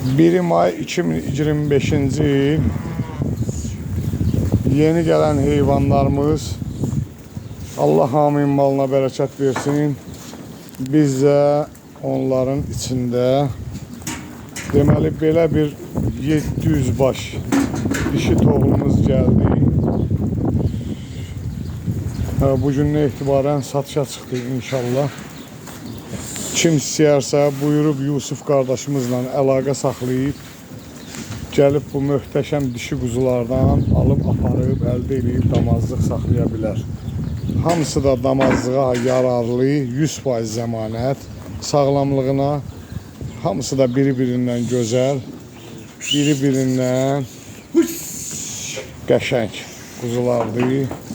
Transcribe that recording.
1 may 2025-ci il yeni gelen heyvanlarımız. Allah haminin malına bərəkət versin. Biz də onların içində deməli belə bir 700 baş dişi toğlumuz gəldi. Bugündən etibarən satışa çıxdı inşallah. Kim istəyərsə buyurub Yusuf qardaşımızla əlaqə saxlayıb gəlib bu möhtəşəm dişi quzulardan alıb aparıb əldə edib damazlıq saxlaya bilər. Hamısı da damazlığa yararlı, 100% zəmanət, sağlamlığına. Hamısı da biri-birindən gözəl, biri-birindən qəşəng quzulardır.